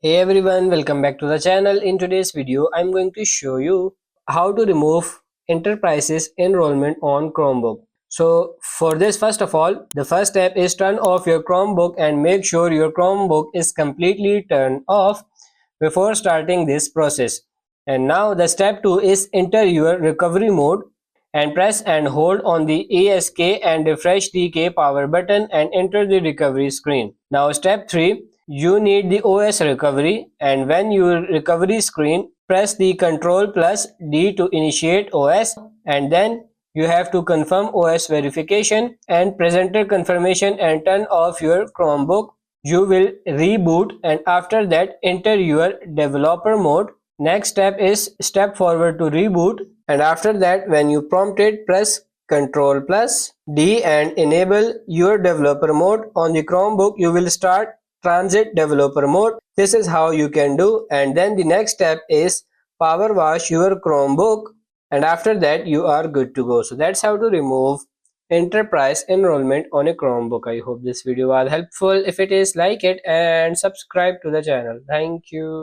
Hey everyone, welcome back to the channel. In today's video, I'm going to show you how to remove Enterprise's enrollment on Chromebook. So for this, first of all, the first step is turn off your Chromebook and make sure your Chromebook is completely turned off before starting this process. And now the step 2 is enter your recovery mode and press and hold on the ESK and refresh the K power button and enter the recovery screen. Now step 3, you need the OS recovery, and when your recovery screen, press the Ctrl plus D to initiate OS, and then you have to confirm OS verification and presenter confirmation and turn off your Chromebook. You will reboot and after that enter your developer mode. Next step is step forward to reboot, and after that when you prompted, press Ctrl plus D and enable your developer mode. On the Chromebook you will start transit developer mode. This is how you can do. And then the next step is power wash your Chromebook, and after that you are good to go. So that's how to remove enterprise enrollment on a Chromebook. I hope this video was helpful. If it is, like it and subscribe to the channel. Thank you.